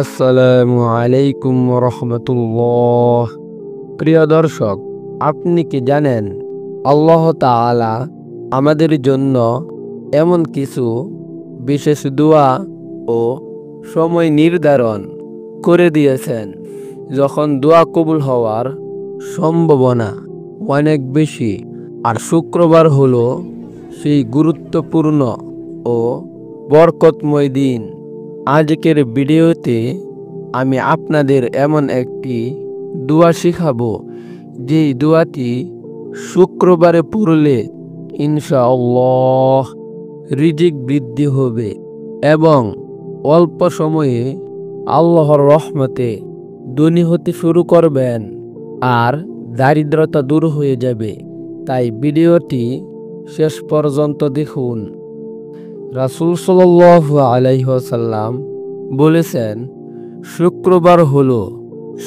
আসসালামু আলাইকুম রহমতুল্লাহ। প্রিয় দর্শক, আপনি কি জানেন আল্লাহ তাআলা আমাদের জন্য এমন কিছু বিশেষ দোয়া ও সময় নির্ধারণ করে দিয়েছেন যখন দোয়া কবুল হওয়ার সম্ভাবনা অনেক বেশি। আর শুক্রবার হলো সেই গুরুত্বপূর্ণ ও বরকতময় দিন। আজকের ভিডিওতে আমি আপনাদের এমন একটি দোয়া শিখাবো যেই দোয়াটি শুক্রবারে পড়লে ইনশাআল্লাহ রিজিক বৃদ্ধি হবে এবং অল্প সময়ে আল্লাহর রহমতে ধনী হতে শুরু করবেন আর দারিদ্রতা দূর হয়ে যাবে। তাই ভিডিওটি শেষ পর্যন্ত দেখুন। রাসূল সাল্লাল্লাহু আলাইহি ওয়াসাল্লাম বলেছেন, শুক্রবার হলো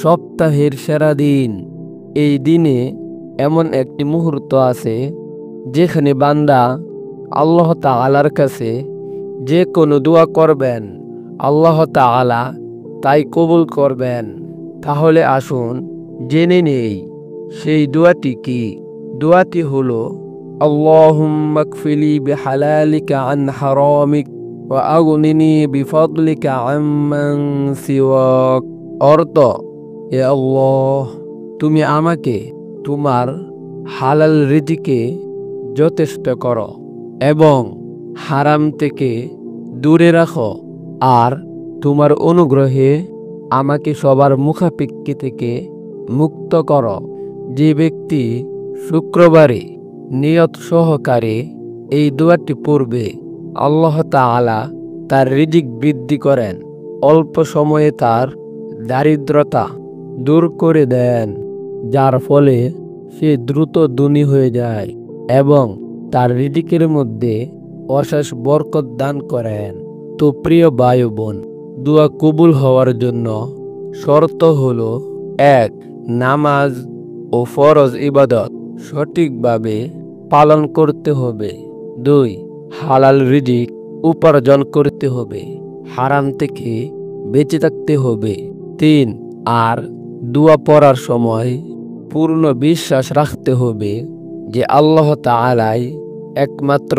সপ্তাহের সেরা দিন। এই দিনে এমন একটি মুহূর্ত আছে যেখানে বান্দা আল্লাহ তাআলার কাছে যে কোনো দোয়া করবেন আল্লাহ তাআলা তাই কবুল করবেন। তাহলে আসুন জেনে নেই সেই দোয়াটি কি। দোয়াটি হলো আল্লাহুম্মা কফিলি বিহালালিকা আন হারামিক ওয়া আগনিনি বিফদলিকা আম্মান সিওয়াক। অর্থ, হে আল্লাহ, তুমি আমাকে তোমার হালাল রিজিকে যথেষ্ট করো এবং হারাম থেকে দূরে রাখো, আর তোমার অনুগ্রহে আমাকে সবার মুখাপেক্ষী থেকে মুক্ত করো। যে ব্যক্তি শুক্রবারে নিয়ত সহকারে এই দোয়াটি পড়বে আল্লাহ তাআলা তার রিজিক বৃদ্ধি করেন, অল্প সময়ে তার দারিদ্রতা দূর করে দেন, যার ফলে সে দ্রুত ধনী হয়ে যায় এবং তার রিজিকের মধ্যে অশেষ বরকত দান করেন। তো প্রিয় ভাই বোন, দোয়া কবুল হওয়ার জন্য শর্ত হলো ১. নামাজ ও ফরজ ইবাদত সঠিকভাবে পালন করতে হবে। ২. হালাল রিজিক উপার্জন করতে হবে, হারাম থেকে বেঁচে থাকতে হবে। ৩. আর দোয়া পড়ার সময় পূর্ণ বিশ্বাস রাখতে হবে যে আল্লাহ তাআলাই একমাত্র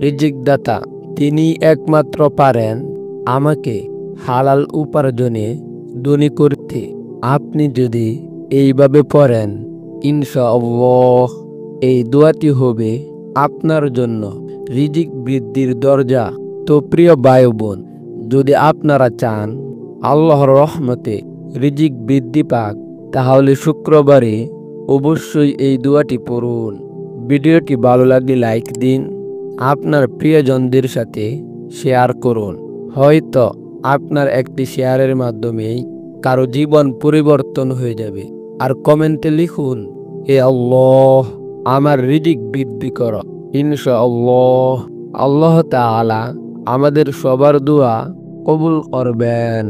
রিজিকদাতা, তিনি একমাত্র পারেন আমাকে হালাল উপার্জনে ধনী করতে। আপনি যদি এইভাবে পড়েন ইনশাআল্লাহ এই দোয়াটি হবে আপনার জন্য রিজিক বৃদ্ধির দরজা। তো প্রিয় ভাই বোন, যদি আপনারা চান আল্লাহর রহমতে রিজিক বৃদ্ধি পাক, তাহলে শুক্রবারে অবশ্যই এই দোয়াটি পড়ুন। ভিডিওটি ভালো লাগলে লাইক দিন, আপনার প্রিয়জনদের সাথে শেয়ার করুন। হয়তো আপনার একটি শেয়ারের মাধ্যমেই কারো জীবন পরিবর্তন হয়ে যাবে। আর কমেন্টে লিখুন, হে আল্লাহ, আমার রিজিক বৃদ্ধি করো। ইনশাআল্লাহ আল্লাহ তাআলা আমাদের সবার দোয়া কবুল করবেন।